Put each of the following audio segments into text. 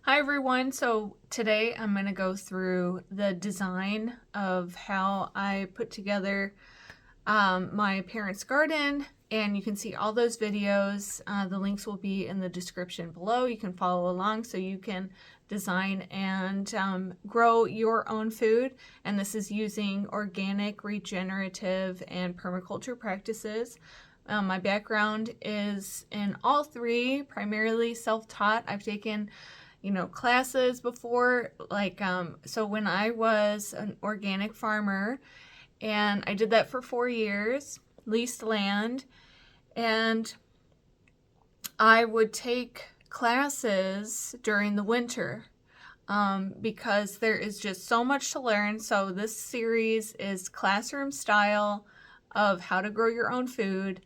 Hi everyone, so today I'm going to go through the design of how I put together my parents' garden, and you can see all those videos. The links will be in the description below. You can follow along so you can design and grow your own food, and this is using organic, regenerative, and permaculture practices. My background is in all three, primarily self-taught. I've taken classes before, so when I was an organic farmer, and I did that for 4 years, leased land, and I would take classes during the winter because there is just so much to learn. So this series is classroom style of how to grow your own food.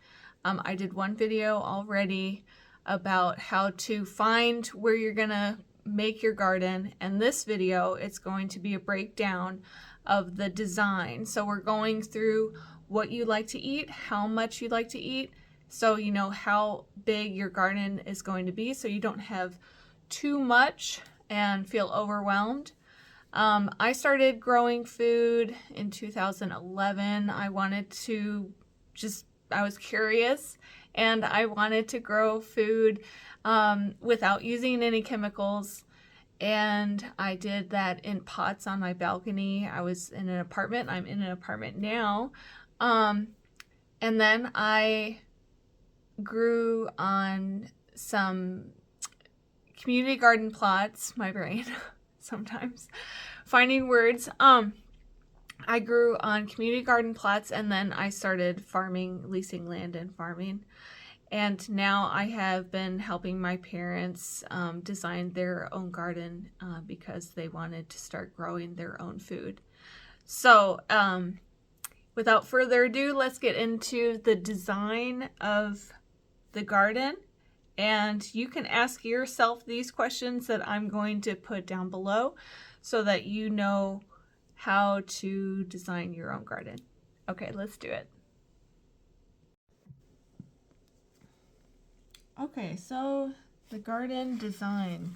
I did one video already about how to find where you're gonna make your garden, and this video it's going to be a breakdown of the design. So we're going through what you like to eat, how much you like to eat, so you know how big your garden is going to be so you don't have too much and feel overwhelmed. I started growing food in 2011. I was curious, and I wanted to grow food without using any chemicals. And I did that in pots on my balcony. I was in an apartment. I'm in an apartment now. And then I grew on some community garden plots. My brain sometimes finding words. I grew on community garden plots, and then I started farming, leasing land and farming. And now I have been helping my parents design their own garden because they wanted to start growing their own food. So without further ado, let's get into the design of the garden. And you can ask yourself these questions that I'm going to put down below so that you know how to design your own garden. Okay, let's do it. Okay, so the garden design.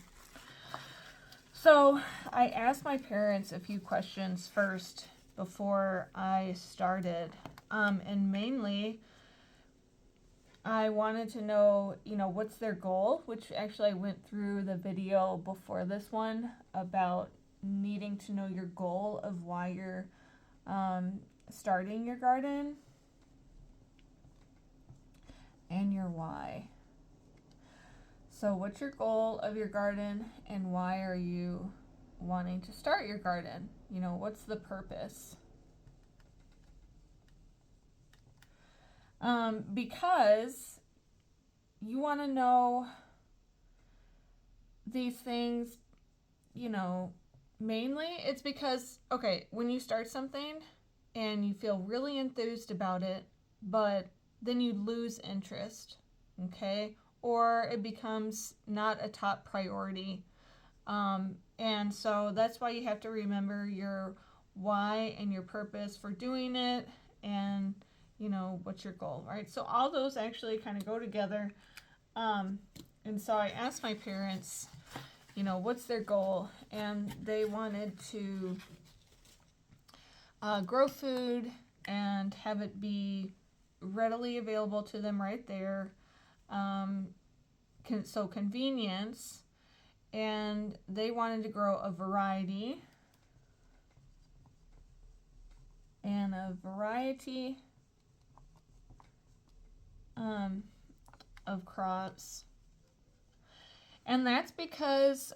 So I asked my parents a few questions first before I started. And mainly I wanted to know, what's their goal, which actually I went through the video before this one about needing to know your goal of why you're starting your garden and your why. So what's your goal of your garden, and why are you wanting to start your garden? What's the purpose? Because you want to know these things, mainly it's because, okay, when you start something and you feel really enthused about it, but then you lose interest, okay? Or it becomes not a top priority. And so that's why you have to remember your why and your purpose for doing it, and what's your goal, right? So all those actually kind of go together. And so I asked my parents, what's their goal, and they wanted to grow food and have it be readily available to them right there. So convenience, and they wanted to grow a variety of crops. And that's because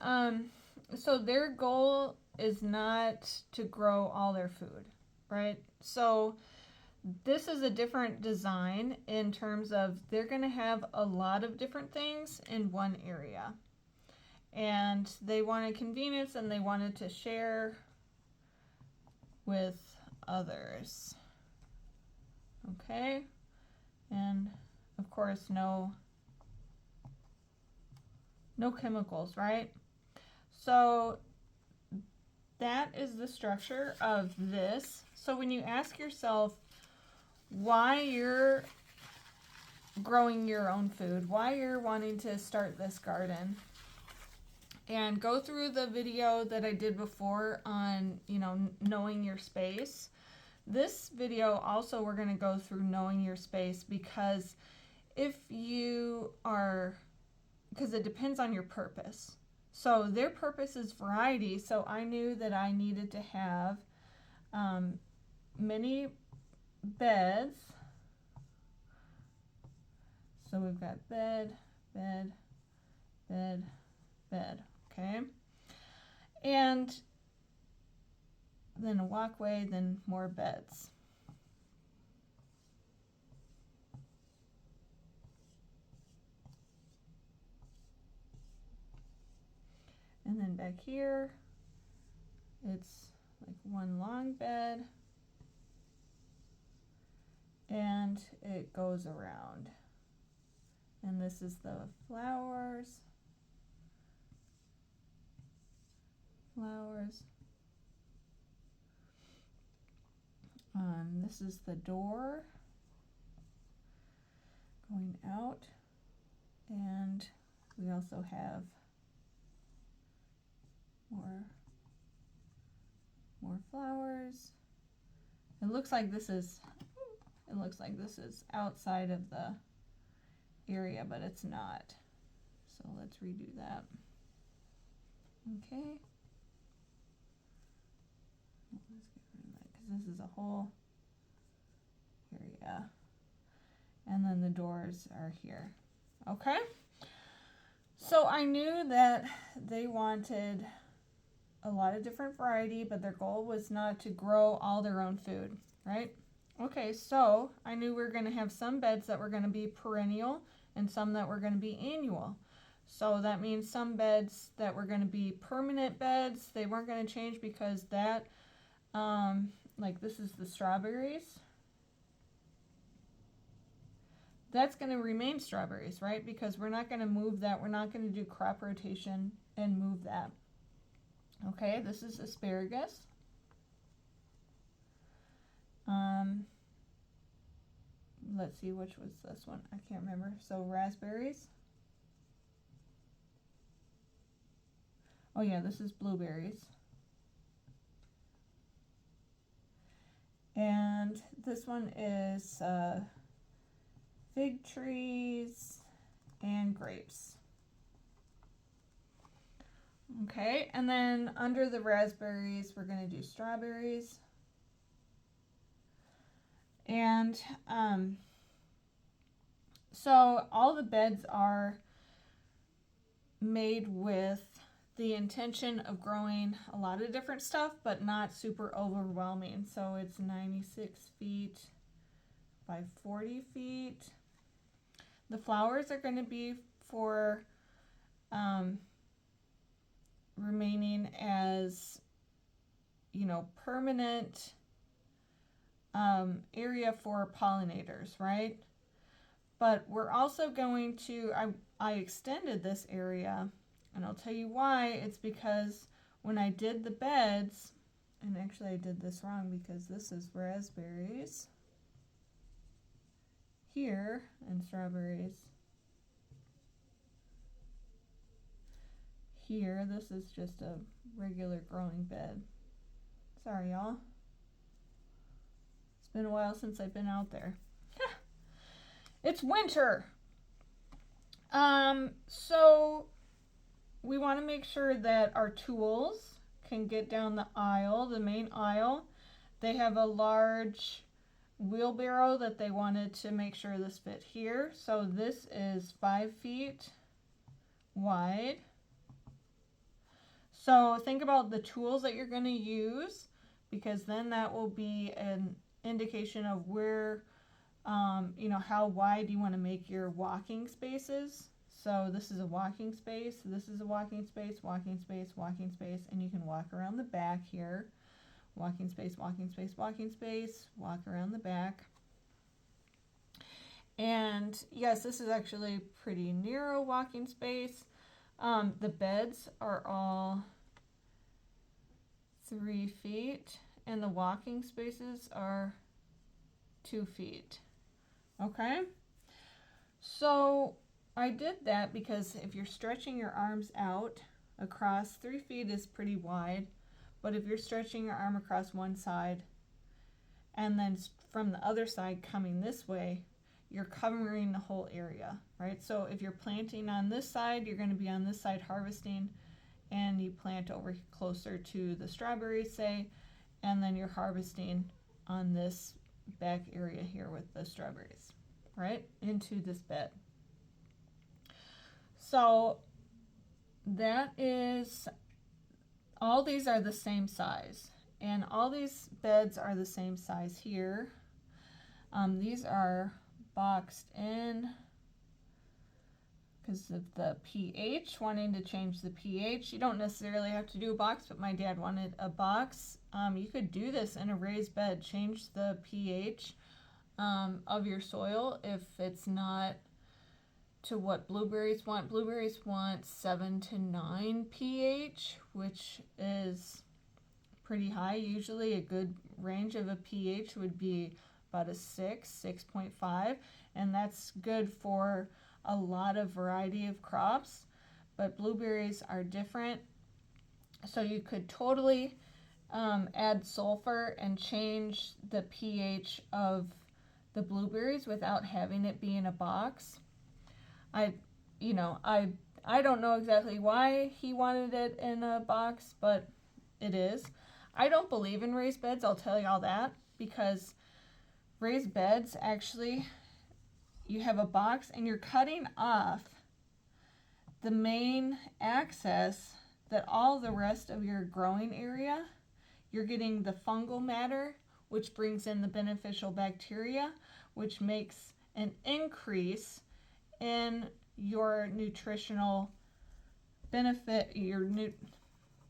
so their goal is not to grow all their food, right? So this is a different design in terms of they're going to have a lot of different things in one area. And they wanted convenience, and they wanted to share with others. Okay? And of course, no chemicals, right? So that is the structure of this. So when you ask yourself why you're growing your own food, why you're wanting to start this garden, and go through the video that I did before on, knowing your space. This video also we're going to go through knowing your space because because it depends on your purpose. So their purpose is variety, so I knew that I needed to have many beds. So we've got bed, bed, bed, bed, okay? And then a walkway, then more beds. And then back here, it's like one long bed, and it goes around. And this is the flowers. This is the door going out, and we also have more flowers. It looks like this is outside of the area, but it's not. So let's redo that. Okay. Let's get rid of that because this is a whole area. And then the doors are here. Okay. So I knew that they wanted a lot of different variety, but their goal was not to grow all their own food, right? Okay, so I knew we were going to have some beds that were going to be perennial and some that were going to be annual. So that means some beds that were going to be permanent beds, they weren't going to change because that, like this is the strawberries. That's going to remain strawberries, right? Because we're not going to move that. We're not going to do crop rotation and move that. Okay, this is asparagus. Let's see, which was this one? I can't remember. So raspberries. Oh yeah, this is blueberries. And this one is fig trees and grapes. Okay, and then under the raspberries, we're going to do strawberries. And so all the beds are made with the intention of growing a lot of different stuff, but not super overwhelming. So it's 96 feet by 40 feet. The flowers are going to be for remaining as, permanent area for pollinators, right? But we're also going to, I extended this area, and I'll tell you why. It's because when I did the beds, and actually I did this wrong because this is raspberries here and strawberries here. This is just a regular growing bed. Sorry, y'all. It's been a while since I've been out there. It's winter. So we want to make sure that our tools can get down the aisle, the main aisle. They have a large wheelbarrow that they wanted to make sure this fit here. So this is 5 feet wide. So think about the tools that you're going to use, because then that will be an indication of where, how wide you want to make your walking spaces. So this is a walking space, this is a walking space, walking space, walking space, and you can walk around the back here. Walking space, walking space, walking space, walk around the back. And yes, this is actually pretty narrow walking space. The beds are all 3 feet, and the walking spaces are 2 feet. Okay, so I did that because if you're stretching your arms out, across. 3 feet is pretty wide, but if you're stretching your arm across one side and then from the other side coming this way, you're covering the whole area, right? So if you're planting on this side, you're going to be on this side harvesting, and you plant over closer to the strawberries, say, and then you're harvesting on this back area here with the strawberries, right, into this bed. So that is, all these are the same size, and all these beds are the same size here. These are boxed in because of the pH, wanting to change the pH. You don't necessarily have to do a box, but my dad wanted a box. You could do this in a raised bed, change the pH of your soil if it's not to what blueberries want. Blueberries want 7 to 9 pH, which is pretty high. Usually a good range of a pH would be about a 6.5, and that's good for a lot of variety of crops, but blueberries are different. So you could totally add sulfur and change the pH of the blueberries without having it be in a box. I don't know exactly why he wanted it in a box, but it is. I don't believe in raised beds, I'll tell you all that, because raised beds, actually, you have a box and you're cutting off the main access that all the rest of your growing area. You're getting the fungal matter, which brings in the beneficial bacteria, which makes an increase in your nutritional benefit, your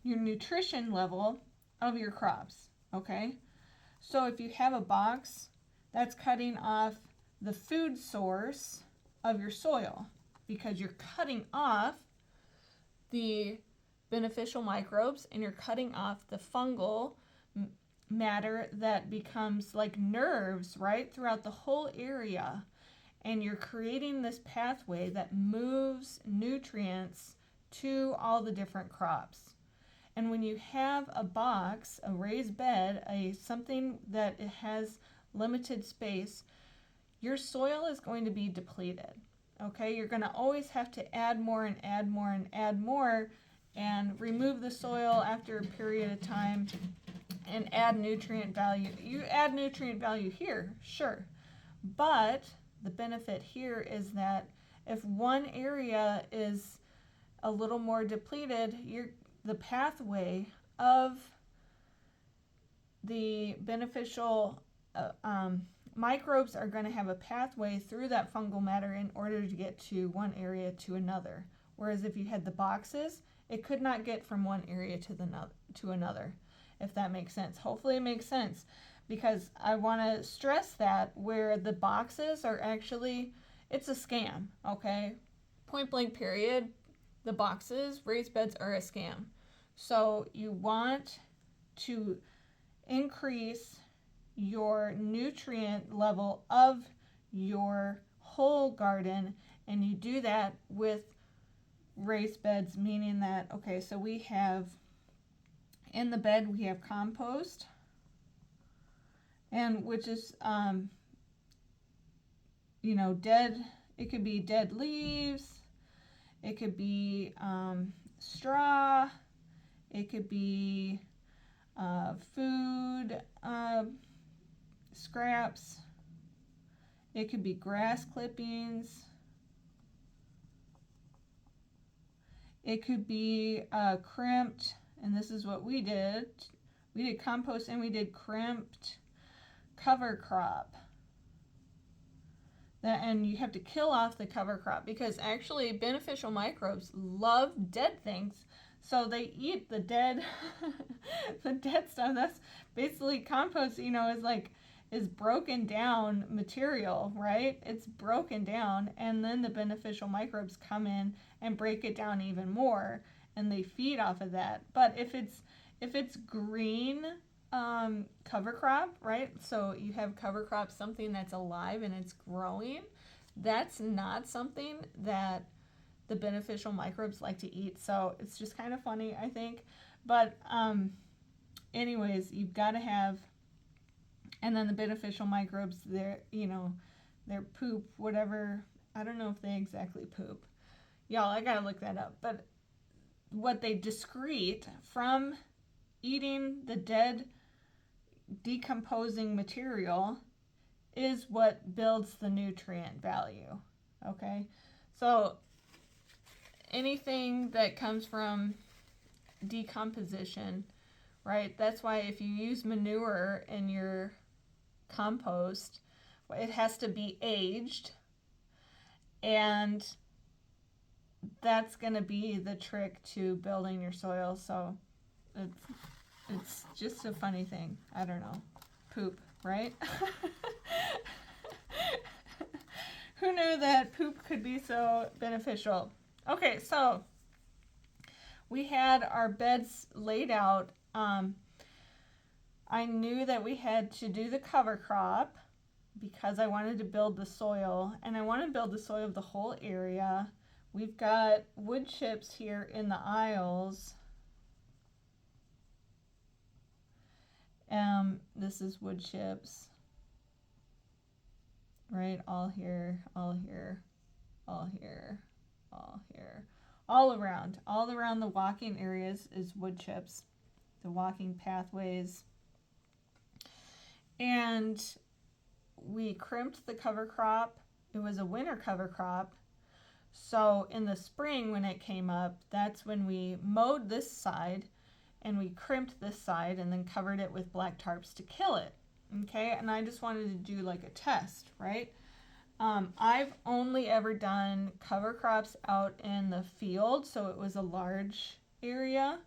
nutrition level of your crops, okay? So if you have a box, that's cutting off the food source of your soil, because you're cutting off the beneficial microbes and you're cutting off the fungal matter that becomes like nerves, right, throughout the whole area. And you're creating this pathway that moves nutrients to all the different crops. And when you have a box, a raised bed, something that it has limited space, your soil is going to be depleted. Okay, you're going to always have to add more and add more and add more, and remove the soil after a period of time and add nutrient value. You add nutrient value here, sure, but the benefit here is that if one area is a little more depleted, the pathway of the beneficial microbes are going to have a pathway through that fungal matter in order to get to one area to another. Whereas if you had the boxes, it could not get from one area to another, if that makes sense. Hopefully it makes sense, because I want to stress that where the boxes are actually, it's a scam, okay? Point blank period, the boxes, raised beds are a scam. So you want to increase your nutrient level of your whole garden, and you do that with raised beds, meaning that, okay, so we have in the bed we have compost, and which is dead, it could be dead leaves, it could be straw, it could be food scraps, it could be grass clippings, it could be crimped, and this is what we did. We did compost and we did crimped cover crop. And you have to kill off the cover crop, because actually beneficial microbes love dead things. So they eat the dead, the dead stuff. That's basically compost, is broken down material, right? It's broken down, and then the beneficial microbes come in and break it down even more, and they feed off of that. But if it's green cover crop, right? So you have cover crop, something that's alive and it's growing. That's not something that the beneficial microbes like to eat. So it's just kind of funny, I think. But anyways, you've got to have, and then the beneficial microbes, their poop, whatever. I don't know if they exactly poop. Y'all, I gotta look that up. But what they excrete from eating the dead, decomposing material is what builds the nutrient value. Okay? So anything that comes from decomposition, right? That's why if you use manure in your compost, it has to be aged, and that's going to be the trick to building your soil. So it's just a funny thing. I don't know. Poop, right? Who knew that poop could be so beneficial? Okay, so we had our beds laid out. I knew that we had to do the cover crop because I wanted to build the soil, and I want to build the soil of the whole area. We've got wood chips here in the aisles. This is wood chips, right? All here, all here, all here, all here. All around the walking areas is wood chips, the walking pathways. And we crimped the cover crop. It was a winter cover crop. So in the spring when it came up, that's when we mowed this side and we crimped this side and then covered it with black tarps to kill it. Okay, and I just wanted to do like a test, right? I've only ever done cover crops out in the field, so it was a large area.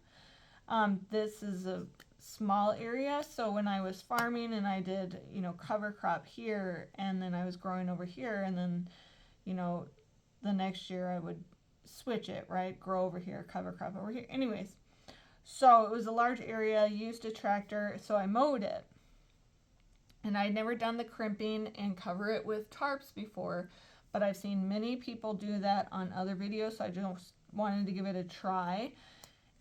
This is a small area, so when I was farming and I did, cover crop here, and then I was growing over here, and then, the next year I would switch it, right? Grow over here, cover crop over here. Anyways, so it was a large area, used a tractor, so I mowed it. And I'd never done the crimping and cover it with tarps before, but I've seen many people do that on other videos, so I just wanted to give it a try.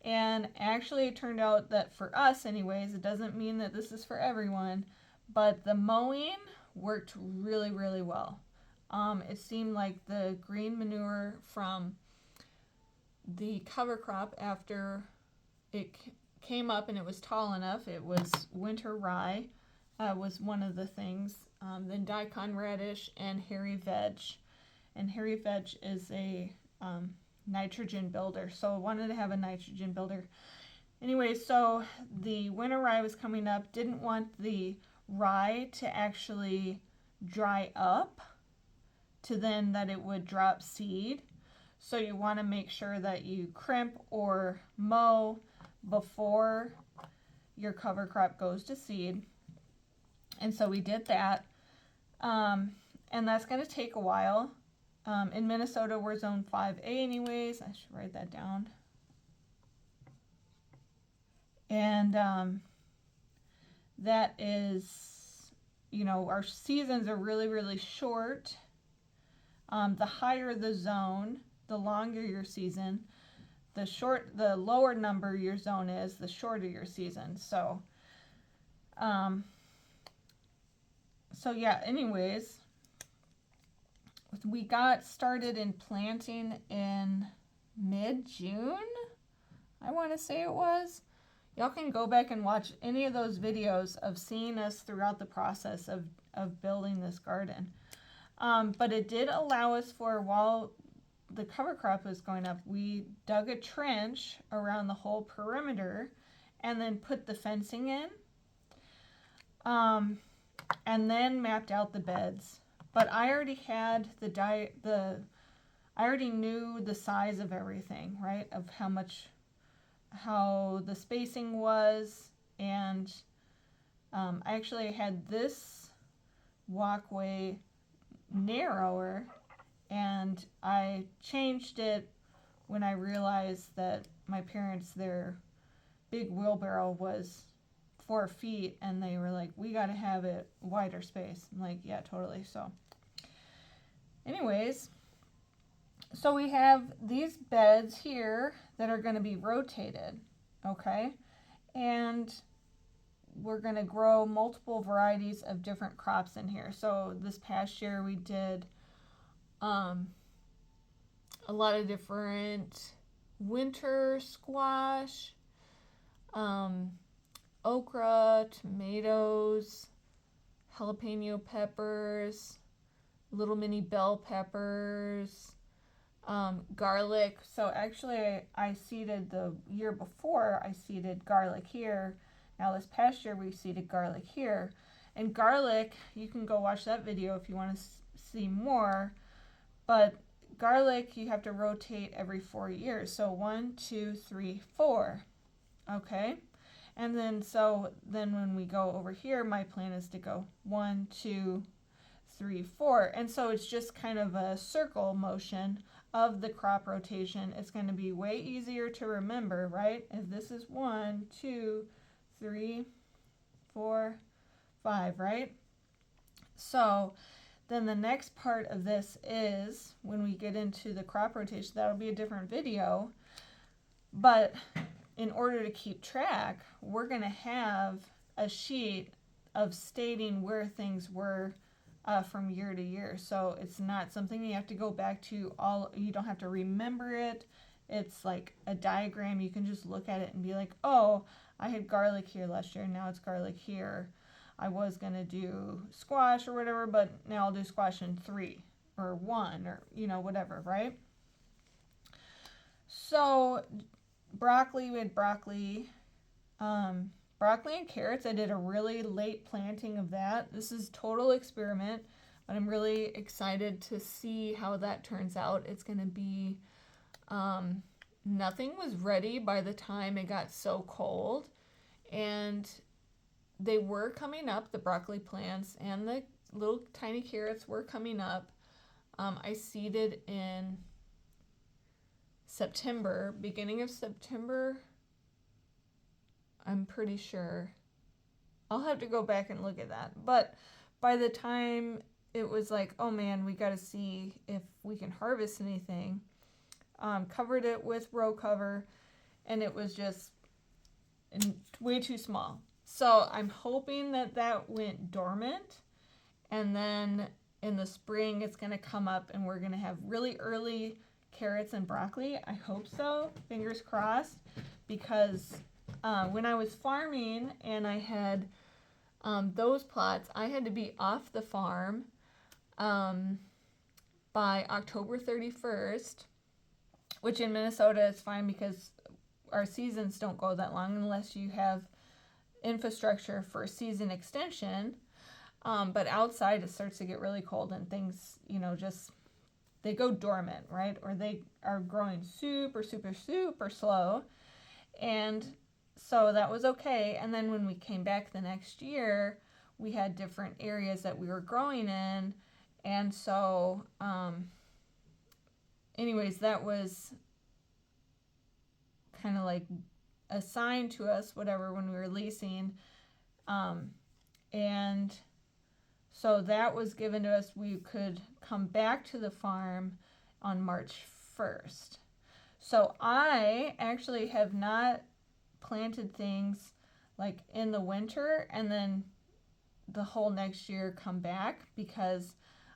And actually it turned out that for us anyways, it doesn't mean that this is for everyone, but the mowing worked really, really well. It seemed like the green manure from the cover crop, after it came up and it was tall enough, it was winter rye, was one of the things. Then daikon radish and hairy veg. And hairy veg is a nitrogen builder, so I wanted to have a nitrogen builder. Anyway, so the winter rye was coming up, didn't want the rye to actually dry up to then that it would drop seed. So you want to make sure that you crimp or mow before your cover crop goes to seed. And so we did that, and that's going to take a while. In Minnesota, we're zone 5A anyways. I should write that down. And that is, our seasons are really, really short. The higher the zone, the longer your season. The lower number your zone is, the shorter your season. So yeah, anyways, we got started in planting in mid-June, I want to say it was. Y'all can go back and watch any of those videos of seeing us throughout the process of building this garden. But it did allow us, for while the cover crop was going up, we dug a trench around the whole perimeter and then put the fencing in. And then mapped out the beds. But I already had I already knew the size of everything, right? Of how the spacing was, and I actually had this walkway narrower, and I changed it when I realized that my parents, their big wheelbarrow was 4 feet, and they were like, we got to have it wider space. I'm like, yeah, totally. So anyways, So we have these beds here that are going to be rotated, okay? And we're going to grow multiple varieties of different crops in here. So this past year we did a lot of different winter squash, okra, tomatoes, jalapeno peppers, little mini bell peppers, garlic. So actually I seeded the year before, I seeded garlic here. Now this past year we seeded garlic here. And garlic, you can go watch that video if you want to see more. But garlic, you have to rotate every 4 years. So 1, 2, 3, 4. Okay. And then when we go over here, my plan is to go 1, 2, 3, 4. And so it's just kind of a circle motion of the crop rotation. It's going to be way easier to remember, right? If this is 1, 2, 3, 4, 5, right? So then the next part of this is when we get into the crop rotation, that'll be a different video. But in order to keep track, we're going to have a sheet of stating where things were from year to year. So it's not something you have to go back to you don't have to remember it. It's like a diagram. You can just look at it and be like, oh, I had garlic here last year, now it's garlic here. I was going to do squash or whatever, but now I'll do squash in 3 or 1 or, whatever, right? So broccoli, we had broccoli. Broccoli and carrots, I did a really late planting of that. This is total experiment, but I'm really excited to see how that turns out. It's going to be, nothing was ready by the time it got so cold. And they were coming up, the broccoli plants, and the little tiny carrots were coming up. I seeded in September, beginning of September, I'm pretty sure. I'll have to go back and look at that. But by the time it was like, oh man, we got to see if we can harvest anything, covered it with row cover, and it was just way too small. So I'm hoping that went dormant, and then in the spring it's going to come up and we're going to have really early carrots and broccoli. I hope so. Fingers crossed. Because when I was farming and I had those plots, I had to be off the farm by October 31st, which in Minnesota is fine because our seasons don't go that long unless you have infrastructure for season extension. But outside it starts to get really cold and things, they go dormant, right? Or they are growing super, super, super slow. And so that was okay. And then when we came back the next year, we had different areas that we were growing in. And so, anyways, that was kind of like assigned to us, whatever, when we were leasing. And so that was given to us. We could come back to the farm on March 1st. So I actually have not planted things like in the winter and then the whole next year come back because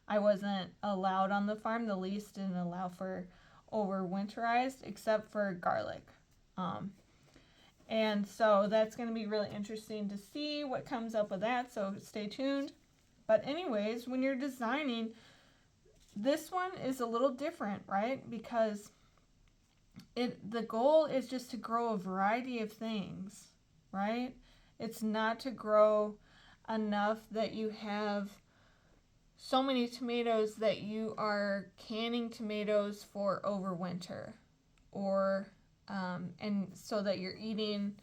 I wasn't allowed on the farm. The lease didn't allow for overwinterized except for garlic. And so that's going to be really interesting to see what comes up with that. So stay tuned. But anyways, when you're designing, this one is a little different, right? Because the goal is just to grow a variety of things, right? It's not to grow enough that you have so many tomatoes that you are canning tomatoes for overwinter, or and so that you're eating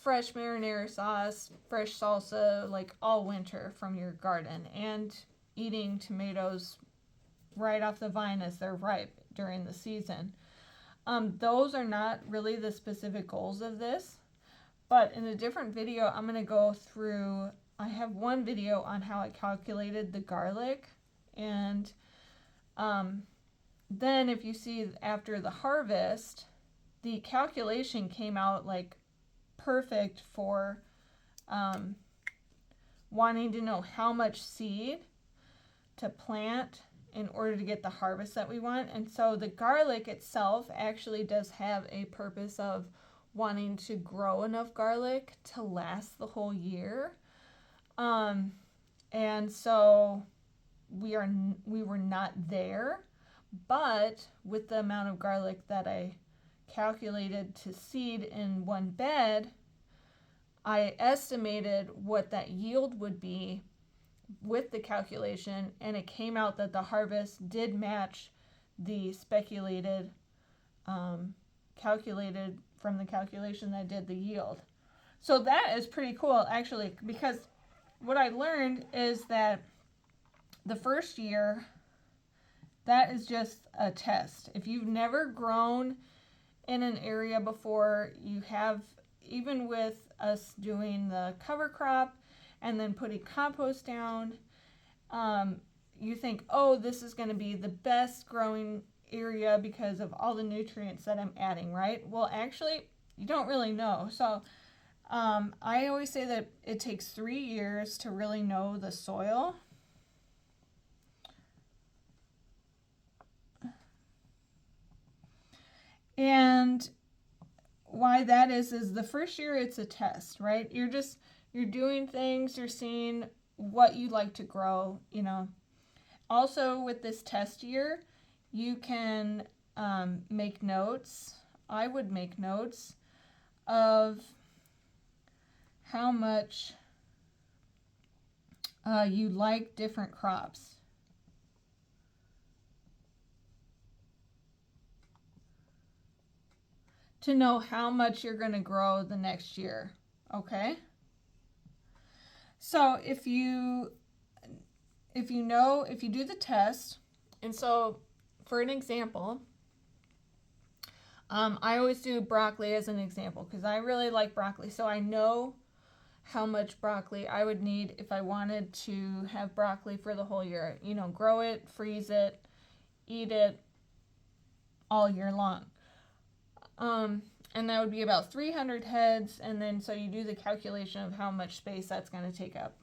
fresh marinara sauce, fresh salsa, like all winter from your garden, and eating tomatoes right off the vine as they're ripe during the season. Those are not really the specific goals of this, but in a different video, I'm going to go through, I have one video on how I calculated the garlic, and then if you see after the harvest, the calculation came out like perfect for wanting to know how much seed to plant in order to get the harvest that we want. And so the garlic itself actually does have a purpose of wanting to grow enough garlic to last the whole year. And so we were not there, but with the amount of garlic that I calculated to seed in one bed, I estimated what that yield would be with the calculation, and it came out that the harvest did match the speculated, calculated from the calculation that did the yield. So that is pretty cool, actually, because what I learned is that the first year, that is just a test. If you've never grown in an area before, you have, even with us doing the cover crop and then putting compost down, you think, oh, this is going to be the best growing area because of all the nutrients that I'm adding, right? Well, actually, you don't really know. So I always say that it takes 3 years to really know the soil. And why that is the first year it's a test, right? You're doing things, you're seeing what you like to grow, you know. Also with this test year, you can make notes. I would make notes of how much you like different crops. To know how much you're going to grow the next year, okay? So if you do the test, and so for an example, I always do broccoli as an example because I really like broccoli. So I know how much broccoli I would need if I wanted to have broccoli for the whole year. You know, grow it, freeze it, eat it all year long. And that would be about 300 heads, and then so you do the calculation of how much space that's going to take up.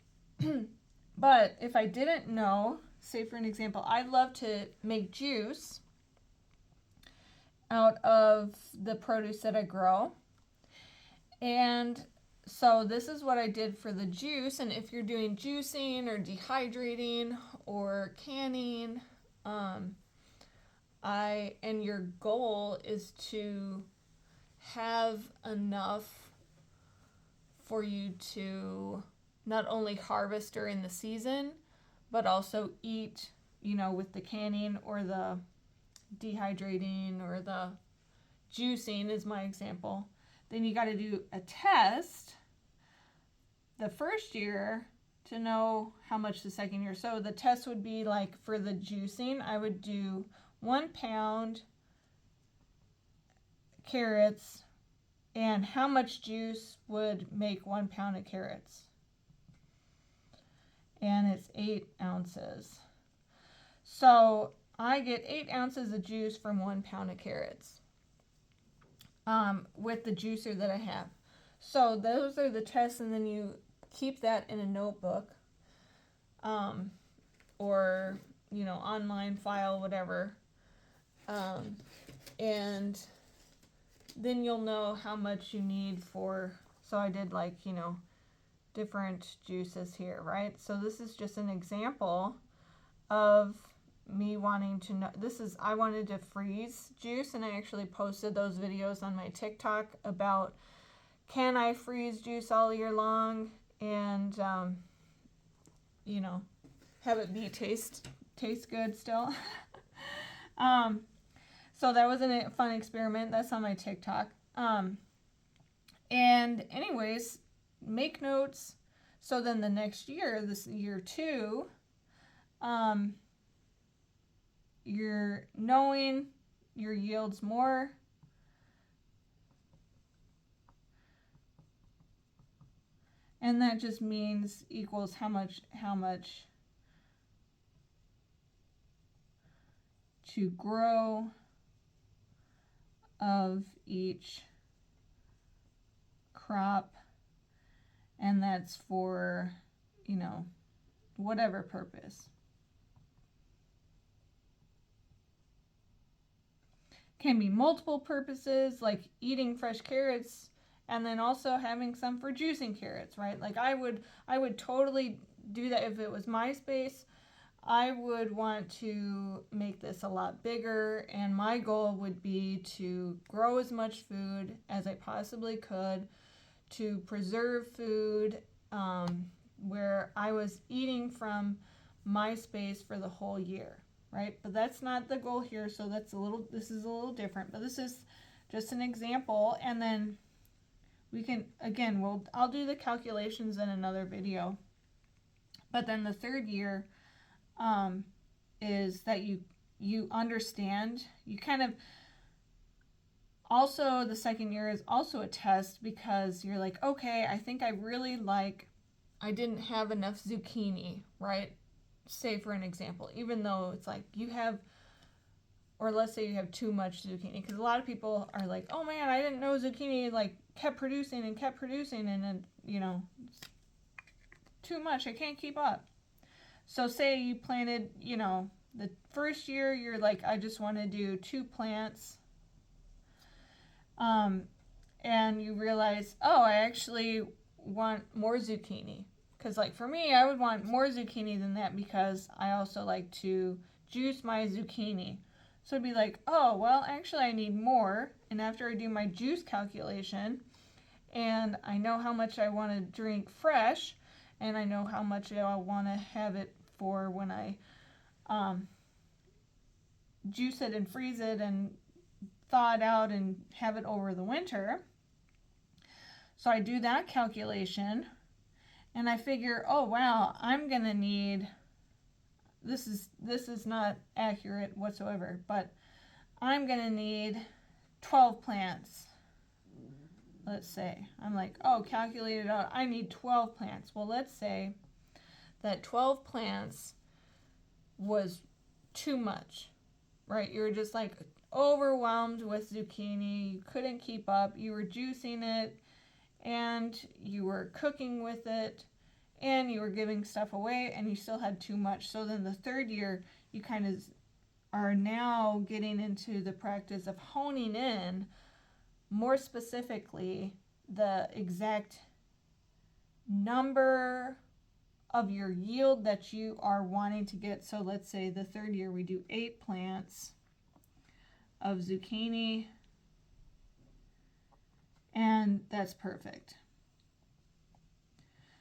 But if I didn't know, say for an example, I'd love to make juice out of the produce that I grow. And so this is what I did for the juice. And if you're doing juicing or dehydrating or canning, and your goal is to have enough for you to not only harvest during the season, but also eat, you know, with the canning or the dehydrating or the juicing is my example. Then you got to do a test the first year to know how much the second year. So the test would be like for the juicing, I would do 1 pound carrots, and how much juice would make 1 pound of carrots. And it's 8 ounces. So I get 8 ounces of juice from 1 pound of carrots with the juicer that I have. So those are the tests, and then you keep that in a notebook or, you know, online file, whatever. And then you'll know how much you need for, so I did like, you know, different juices here, right? So this is just an example of me wanting to know. I wanted to freeze juice, and I actually posted those videos on my TikTok about, can I freeze juice all year long and, you know, have it be taste good still. So that was a fun experiment. That's on my TikTok. And anyways, make notes. So then the next year, this year 2, you're knowing your yields more. And that just means equals how much to grow of each crop, and that's for, you know, whatever purpose. Can be multiple purposes, like eating fresh carrots and then also having some for juicing carrots, right? Like I would totally do that if it was my space. I would want to make this a lot bigger, and my goal would be to grow as much food as I possibly could, to preserve food, where I was eating from my space for the whole year, right? But that's not the goal here, so this is a little different, but this is just an example. And then we can, again, I'll do the calculations in another video. But then the third year is that you understand, you kind of, also the second year is also a test, because you're like, okay, I think I really like, I didn't have enough zucchini, right? Say for an example, even though it's like you have, or let's say you have too much zucchini, because a lot of people are like, oh man, I didn't know zucchini like kept producing, and then, you know, too much, I can't keep up. So say you planted, you know, the first year you're like, I just want to do 2 plants, and you realize, oh, I actually want more zucchini. Because like for me, I would want more zucchini than that, because I also like to juice my zucchini. So it'd be like, oh, well, actually I need more. And after I do my juice calculation, and I know how much I want to drink fresh, and I know how much I want to have it for when I juice it and freeze it and thaw it out and have it over the winter. So I do that calculation, and I figure, oh wow, I'm gonna need, this is not accurate whatsoever, but I'm gonna need 12 plants. Let's say I'm like, oh, calculate it out, I need 12 plants. Well, let's say that 12 plants was too much, right? You were just like overwhelmed with zucchini, you couldn't keep up, you were juicing it, and you were cooking with it, and you were giving stuff away, and you still had too much. So then the third year, you kind of are now getting into the practice of honing in more specifically the exact number of your yield that you are wanting to get. So let's say the third year we do 8 plants of zucchini, and that's perfect.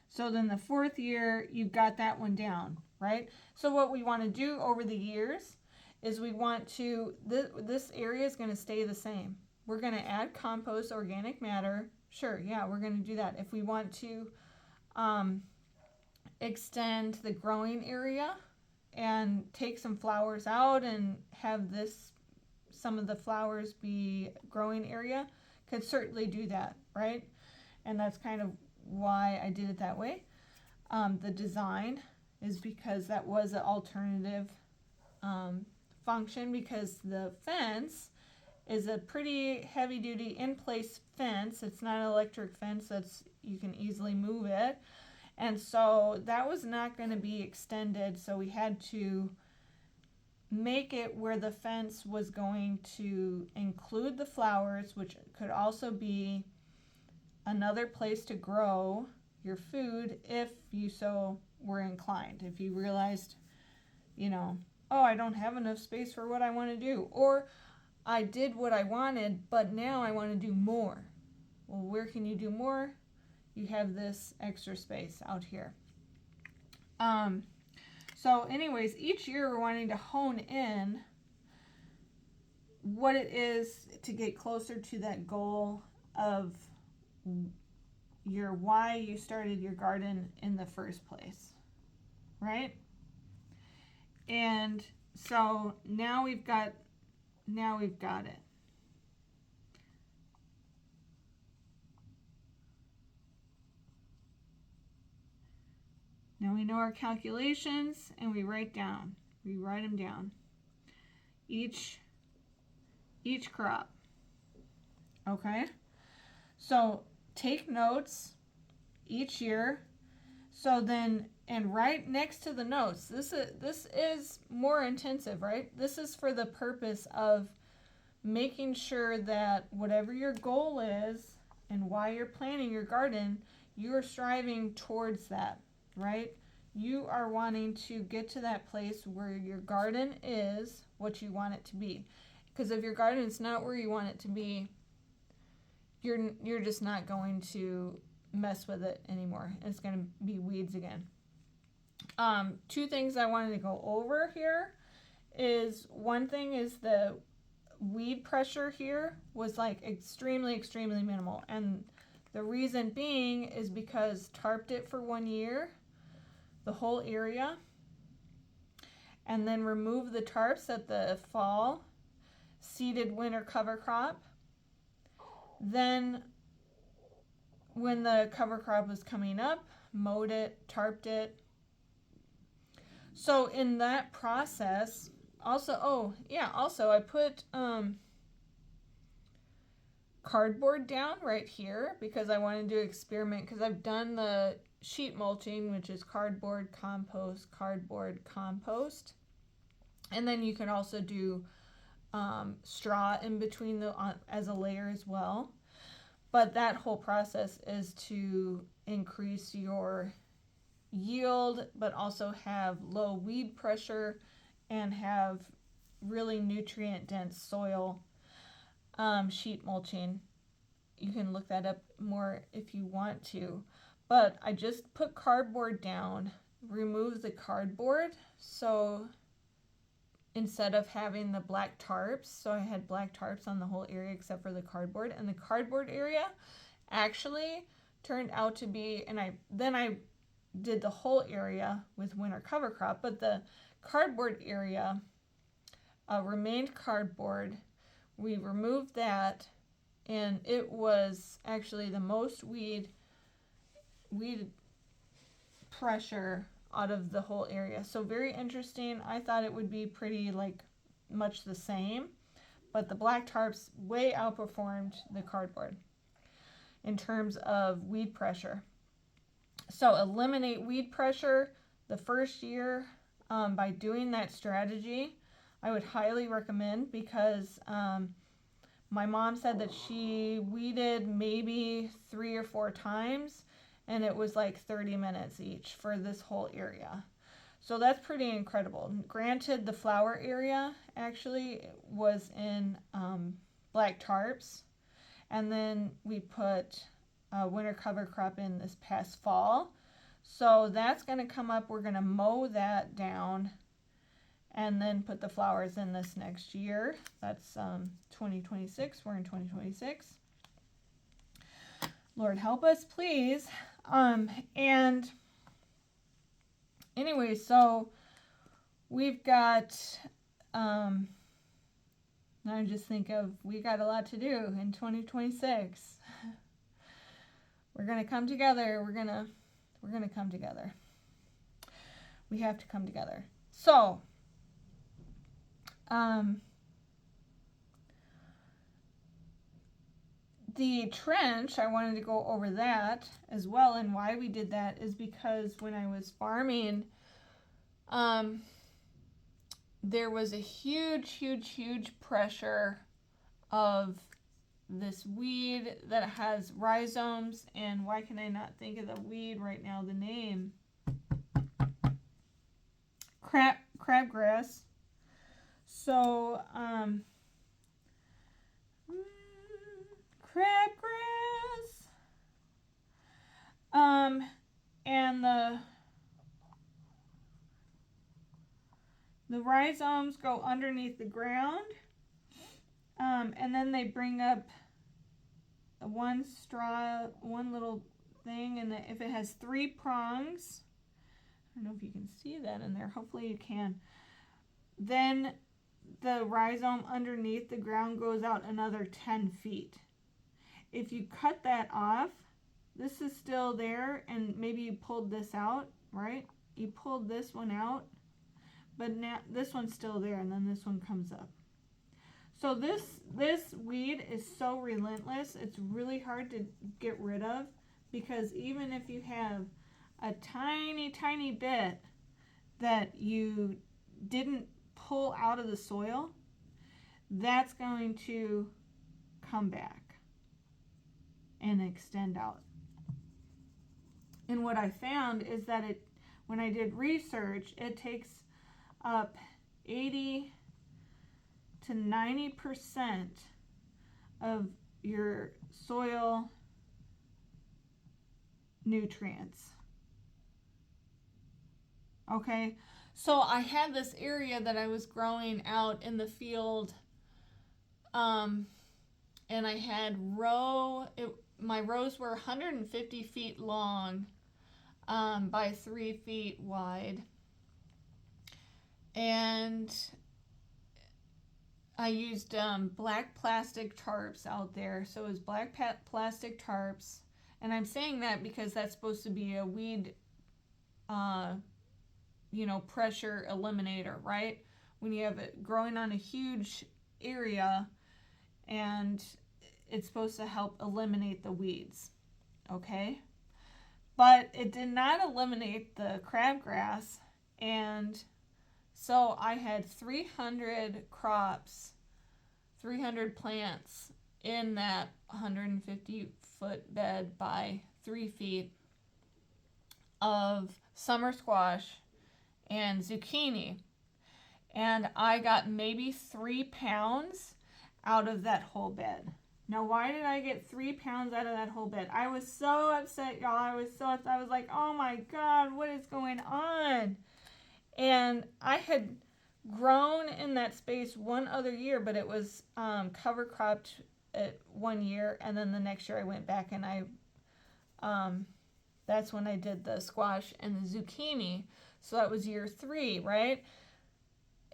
So then the fourth year, you've got that one down, right? So what we want to do over the years is we want to, this area is going to stay the same. We're going to add compost, organic matter. Sure, yeah, we're going to do that. If we want to extend the growing area and take some flowers out and have some of the flowers be growing area, could certainly do that, right? And that's kind of why I did it that way. The design is because that was an alternative function, because the fence is a pretty heavy duty in place fence. It's not an electric fence, you can easily move it. And so that was not going to be extended, so we had to make it where the fence was going to include the flowers, which could also be another place to grow your food if you so were inclined. If you realized, you know, oh, I don't have enough space for what I want to do, or I did what I wanted, but now I want to do more. Well, where can you do more? You have this extra space out here. So anyways, each year we're wanting to hone in what it is to get closer to that goal of your why you started your garden in the first place, right? And so now we've got it. Now we know our calculations, and we write them down. each crop. Okay, so take notes each year. So then, and right next to the notes, this is more intensive, right? This is for the purpose of making sure that whatever your goal is and why you're planting your garden, you are striving towards that, right? You are wanting to get to that place where your garden is what you want it to be. Because if your garden is not where you want it to be, you're just not going to mess with it anymore. It's going to be weeds again. Two things I wanted to go over here is, one thing is the weed pressure here was like extremely minimal, and the reason being is because tarped it for 1 year, the whole area, and then removed the tarps at the fall, seeded winter cover crop. Then when the cover crop was coming up, mowed it, tarped it. So in that process, also I put cardboard down right here because I wanted to experiment, because I've done the sheet mulching, which is cardboard, compost, and then you can also do straw in between as a layer as well. But that whole process is to increase your yield, but also have low weed pressure and have really nutrient dense soil. Sheet mulching, you can look that up more if you want to, but I just put cardboard down, remove the cardboard, so instead of having the black tarps, so I had black tarps on the whole area except for the cardboard, and the cardboard area actually turned out to be, and I did the whole area with winter cover crop, but the cardboard area remained cardboard. We removed that, and it was actually the most weed pressure out of the whole area. So very interesting. I thought it would be pretty like much the same, but the black tarps way outperformed the cardboard in terms of weed pressure. So eliminate weed pressure the first year by doing that strategy. I would highly recommend, because my mom said that she weeded maybe 3 or 4 times, and it was like 30 minutes each for this whole area. So that's pretty incredible. Granted, the flower area actually was in black tarps, and then we put winter cover crop in this past fall. So that's going to come up. We're going to mow that down and then put the flowers in this next year. That's 2026. We're in 2026. Lord help us, please. And anyway, so we've got, now I just think of, we got a lot to do in 2026. We're going to come together. We're going to come together. We have to come together. So, the trench, I wanted to go over that as well, and why we did that is because when I was farming, there was a huge pressure of this weed that has rhizomes, and why can I not think of the weed right now, the name? Crabgrass. So, crabgrass, and the rhizomes go underneath the ground, and then they bring up one little thing, and if it has 3 prongs, I don't know if you can see that in there, hopefully you can, then the rhizome underneath the ground goes out another 10 feet. If you cut that off, this is still there, and maybe you pulled this out, right? You pulled this one out, but now this one's still there, and then this one comes up. So this weed is so relentless, it's really hard to get rid of, because even if you have a tiny, tiny bit that you didn't pull out of the soil, that's going to come back and extend out. And what I found is that when I did research, it takes up 80 to 90% of your soil nutrients. Okay, so I had this area that I was growing out in the field, and I had my rows were 150 feet long by 3 feet wide, and I used black plastic tarps out there. So it was black plastic tarps, and I'm saying that because that's supposed to be a weed pressure eliminator, right? When you have it growing on a huge area, and it's supposed to help eliminate the weeds, okay? But it did not eliminate the crabgrass, and so I had 300 crops, 300 plants in that 150-foot bed by 3 feet of summer squash and zucchini. And I got maybe 3 pounds out of that whole bed. Now, why did I get 3 pounds out of that whole bed? I was so upset, y'all. I was so upset. I was like, oh my God, what is going on? And I had grown in that space one other year, but it was cover cropped at 1 year, and then the next year I went back and that's when I did the squash and the zucchini. So that was year 3, right?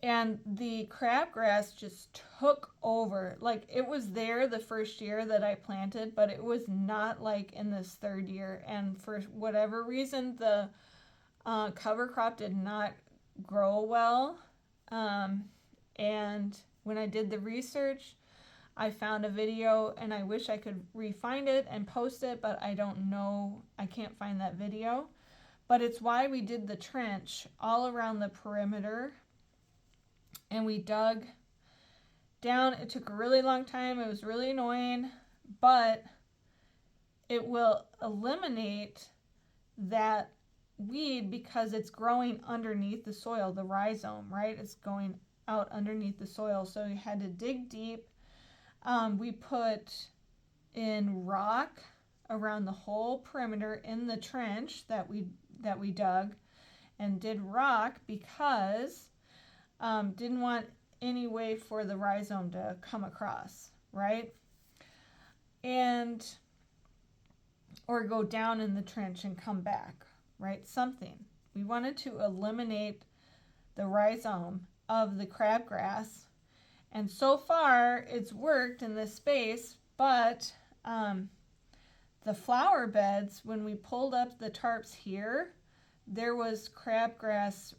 And the crabgrass just took over. Like, it was there the first year that I planted, but it was not like in this 3rd year. And for whatever reason, the cover crop did not grow well. And when I did the research, I found a video, and I wish I could re-find it and post it, but I don't know. I can't find that video. But it's why we did the trench all around the perimeter. And we dug down. It took a really long time. It was really annoying, but it will eliminate that weed because it's growing underneath the soil, the rhizome, right? It's going out underneath the soil. So you had to dig deep. We put in rock around the whole perimeter in the trench that we dug, and did rock because didn't want any way for the rhizome to come across, right? And or go down in the trench and come back, right? Something. We wanted to eliminate the rhizome of the crabgrass, and so far it's worked in this space, but the flower beds, when we pulled up the tarps here, there was crabgrass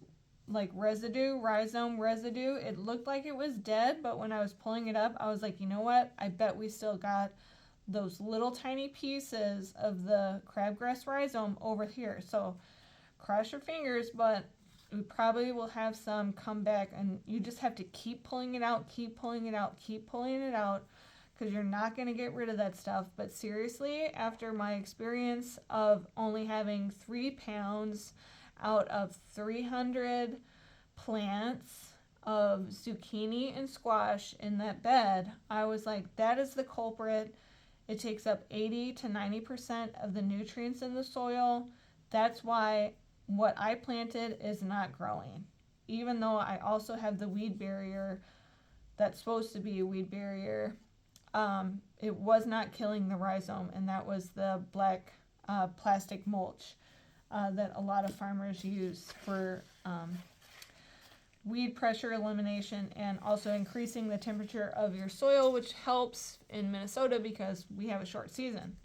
like residue, rhizome residue. It looked like it was dead, but when I was pulling it up, I was like, you know what? I bet we still got those little tiny pieces of the crabgrass rhizome over here. So cross your fingers, but we probably will have some come back, and you just have to keep pulling it out, keep pulling it out, keep pulling it out, because you're not going to get rid of that stuff. But seriously, after my experience of only having 3 pounds out of 300 plants of zucchini and squash in that bed, I was like, that is the culprit. It takes up 80 to 90% of the nutrients in the soil. That's why what I planted is not growing. Even though I also have the weed barrier that's supposed to be a weed barrier, it was not killing the rhizome, and that was the black plastic mulch that a lot of farmers use for weed pressure elimination, and also increasing the temperature of your soil, which helps in Minnesota because we have a short season.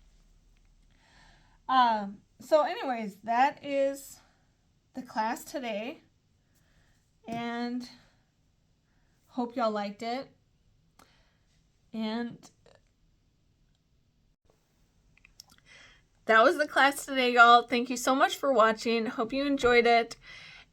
So anyways, that is the class today. and hope y'all liked it. And that was the class today, y'all. Thank you so much for watching. Hope you enjoyed it.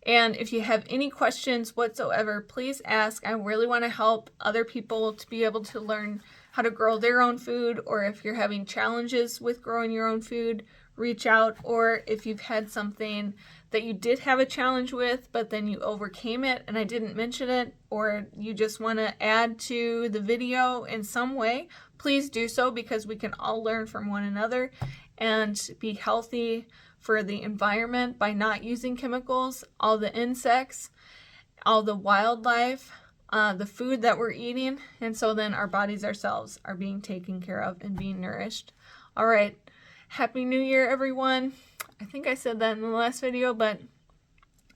And if you have any questions whatsoever, please ask. I really want to help other people to be able to learn how to grow their own food, or if you're having challenges with growing your own food, reach out. Or if you've had something that you did have a challenge with, but then you overcame it and I didn't mention it, or you just want to add to the video in some way, please do so, because we can all learn from one another and be healthy for the environment by not using chemicals, all the insects, all the wildlife, the food that we're eating, and so then our bodies ourselves are being taken care of and being nourished. All right, Happy New Year, everyone. I think I said that in the last video, but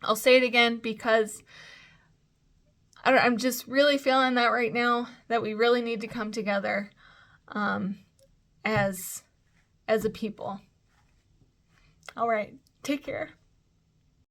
I'll say it again because I'm just really feeling that right now, that we really need to come together as a people. All right, take care.